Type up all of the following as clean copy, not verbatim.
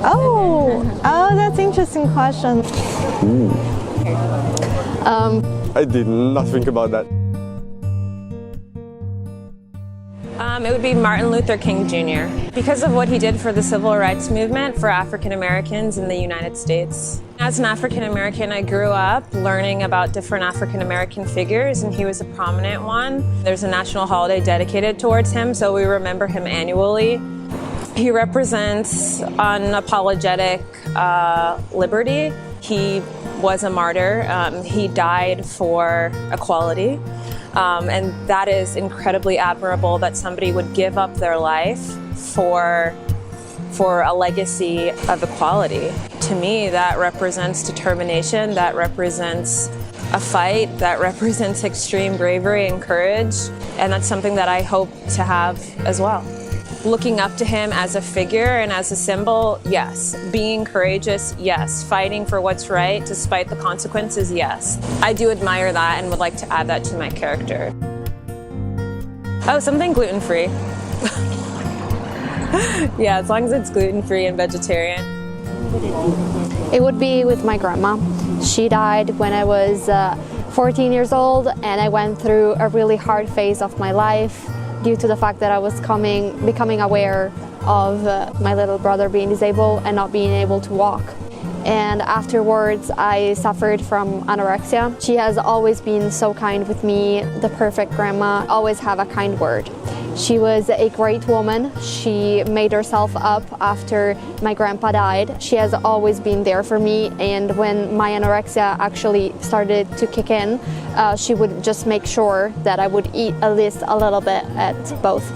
Oh, that's an interesting question. I did not think about that. It would be Martin Luther King Jr. because of what he did for the civil rights movement for African Americans in the United States. As an African American, I grew up learning about different African American figures, and he was a prominent one. There's a national holiday dedicated towards him, so we remember him annually. He represents unapologetic liberty. He was a martyr. He died for equality. And that is incredibly admirable that somebody would give up their life for a legacy of equality. To me, that represents determination, that represents a fight, that represents extreme bravery and courage, and that's something that I hope to have as well. Looking up to him as a figure and as a symbol, yes. Being courageous, yes. Fighting for what's right despite the consequences, yes. I do admire that and would like to add that to my character. Oh, something gluten-free. Yeah, as long as it's gluten-free and vegetarian. It would be with my grandma. She died when I was 14 years old, and I went through a really hard phase of my life due to the fact that I was becoming aware of my little brother being disabled and not being able to walk. And afterwards, I suffered from anorexia. She has always been so kind with me, the perfect grandma, always have a kind word. She was a great woman. She made herself up after my grandpa died. She has always been there for me, and when my anorexia actually started to kick in, she would just make sure that I would eat at least a little bit at both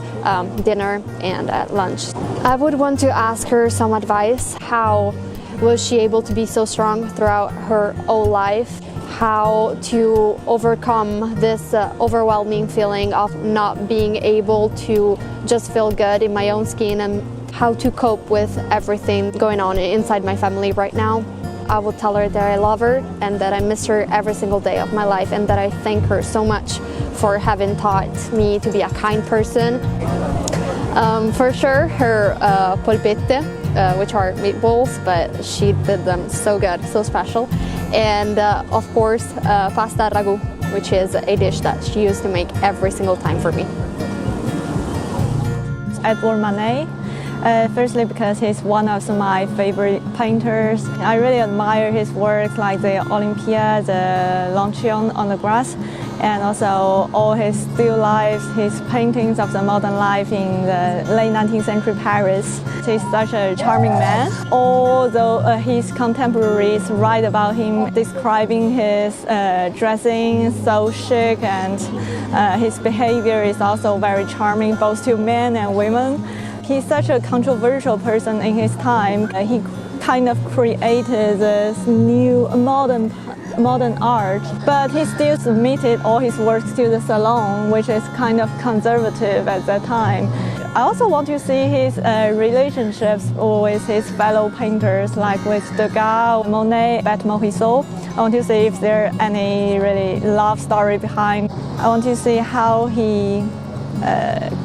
dinner and at lunch. I would want to ask her some advice. How was she able to be so strong throughout her whole life? How to overcome this overwhelming feeling of not being able to just feel good in my own skin, and how to cope with everything going on inside my family right now. I will tell her that I love her and that I miss her every single day of my life, and that I thank her so much for having taught me to be a kind person. For sure, her polpette, which are meatballs, but she did them so good, so special. And of course, pasta ragu, which is a dish that she used to make every single time for me. Edward Monet. Firstly, because he's one of my favorite painters. I really admire his works like the Olympia, the L'Ancien on the Grass, and also all his still lifes, his paintings of the modern life in the late 19th century Paris. He's such a charming man. Although his contemporaries write about him, describing his dressing so chic, and his behavior is also very charming, both to men and women. He's such a controversial person in his time. He kind of created this new modern art, but he still submitted all his works to the Salon, which is kind of conservative at that time. I also want to see his relationships with his fellow painters, like with Degas, Monet, Montissot. I want to see if there are any really love story behind. I want to see how he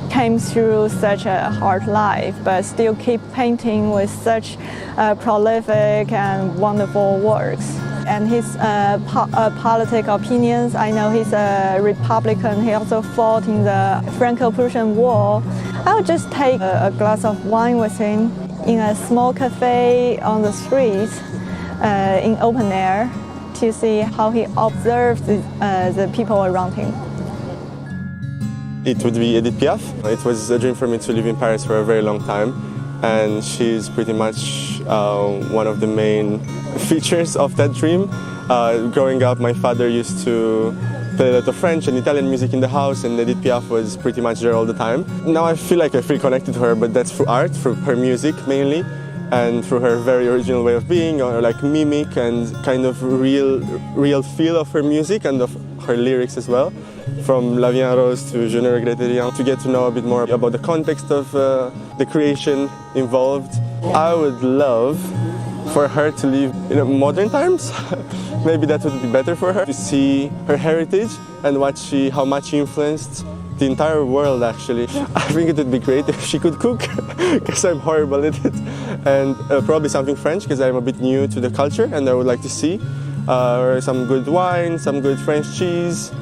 came through such a hard life, but still keep painting with such prolific and wonderful works. And his political opinions, I know he's a Republican. He also fought in the Franco-Prussian War. I would just take a glass of wine with him in a small cafe on the street in open air to see how he observed the people around him. It would be Edith Piaf. It was a dream for me to live in Paris for a very long time, and she's pretty much one of the main features of that dream. Growing up, my father used to play a lot of French and Italian music in the house, and Edith Piaf was pretty much there all the time. Now I feel like I feel connected to her, but that's through art, through her music mainly, and through her very original way of being, or like mimic and kind of real feel of her music and of her lyrics as well. From La Vie en Rose to Je ne regrette rien, to get to know a bit more about the context of the creation involved. I would love for her to live in modern times. Maybe that would be better for her, to see her heritage and how much she influenced the entire world actually. I think it would be great if she could cook, because I'm horrible at it. And probably something French, because I'm a bit new to the culture and I would like to see. Some good wine, some good French cheese,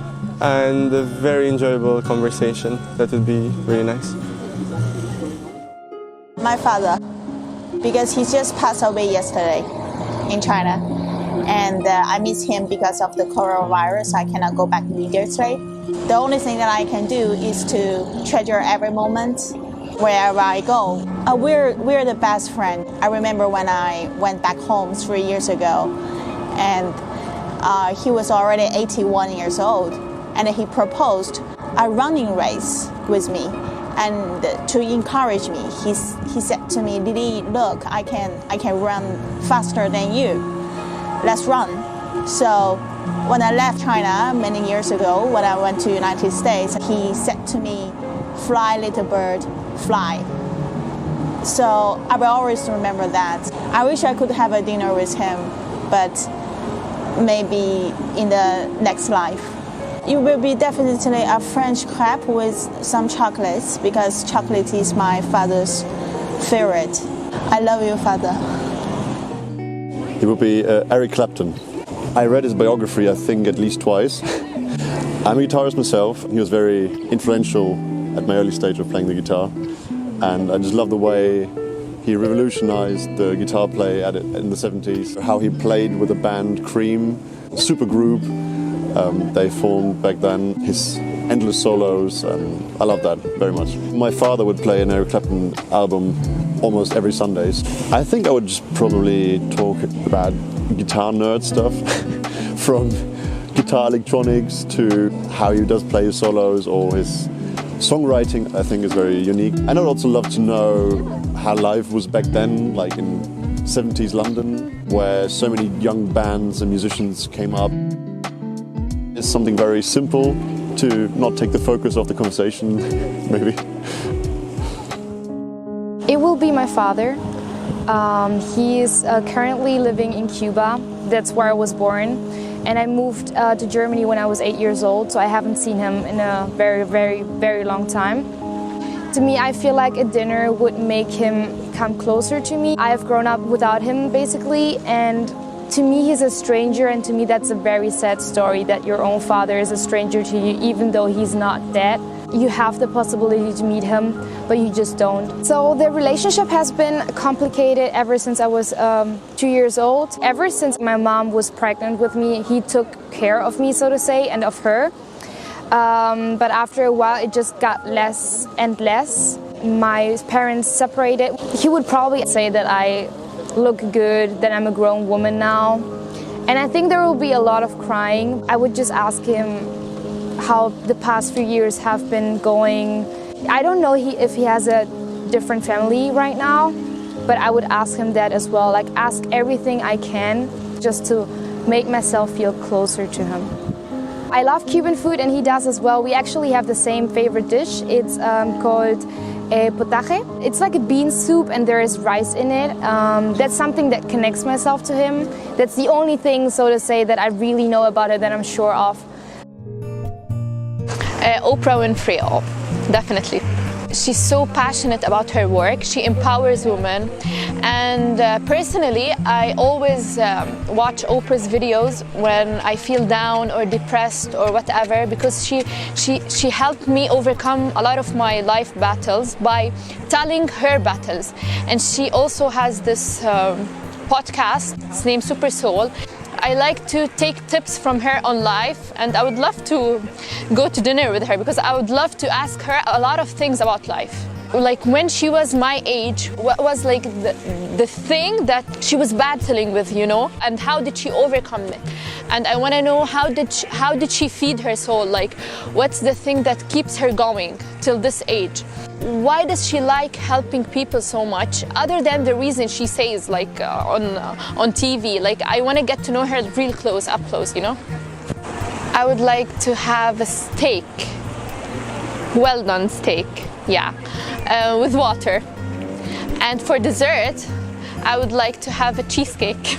and a very enjoyable conversation. That would be really nice. My father, because he just passed away yesterday in China. And I miss him because of the coronavirus. I cannot go back immediately. The only thing that I can do is to treasure every moment wherever I go. We're the best friends. I remember when I went back home 3 years ago, and he was already 81 years old, and he proposed a running race with me. And to encourage me, he said to me, "Lily, look, I can run faster than you. Let's run." So when I left China many years ago, when I went to the United States, he said to me, "Fly, little bird, fly." So I will always remember that. I wish I could have a dinner with him, but maybe in the next life. It will be definitely a French crepe with some chocolates, because chocolate is my father's favorite. I love you, Father. It would be Eric Clapton. I read his biography, I think, at least twice. I'm a guitarist myself. He was very influential at my early stage of playing the guitar. And I just love the way he revolutionized the guitar play in the 70s. How he played with the band Cream, super group they formed back then. His endless solos, and I love that very much. My father would play an Eric Clapton album almost every Sundays. I think I would just probably talk about guitar nerd stuff, from guitar electronics to how he does play his solos, or his songwriting I think is very unique. And I'd also love to know how life was back then, like in 70s London, where so many young bands and musicians came up. It's something very simple to not take the focus of the conversation, maybe. It will be my father. He is currently living in Cuba. That's where I was born. And I moved to Germany when I was 8 years old, so I haven't seen him in a very, very, very long time. To me, I feel like a dinner would make him come closer to me. I have grown up without him, basically, and to me, he's a stranger, and to me, that's a very sad story, that your own father is a stranger to you, even though he's not dead. You have the possibility to meet him, but you just don't. So the relationship has been complicated ever since I was 2 years old. Ever since my mom was pregnant with me, he took care of me, so to say, and of her. But after a while, it just got less and less. My parents separated. He would probably say that I look good, that I'm a grown woman now. And I think there will be a lot of crying. I would just ask him how the past few years have been going. I don't know if he has a different family right now, but I would ask him that as well. Like, ask everything I can just to make myself feel closer to him. I love Cuban food, and he does as well. We actually have the same favorite dish. It's called potaje. It's like a bean soup, and there is rice in it. That's something that connects myself to him. That's the only thing, so to say, that I really know about it, that I'm sure of. Oprah Winfrey, definitely. She's so passionate about her work. She empowers women. And personally, I always watch Oprah's videos when I feel down or depressed or whatever, because she helped me overcome a lot of my life battles by telling her battles. And she also has this podcast, it's named Super Soul. I like to take tips from her on life, and I would love to go to dinner with her, because I would love to ask her a lot of things about life. Like, when she was my age, what was like the thing that she was battling with, you know, and how did she overcome it? And I want to know, how did she feed her soul? Like, what's the thing that keeps her going till this age? Why does she like helping people so much, other than the reason she says, like on TV? Like, I want to get to know her real close, up close, you know? I would like to have a steak, well done steak, yeah, with water. And for dessert, I would like to have a cheesecake.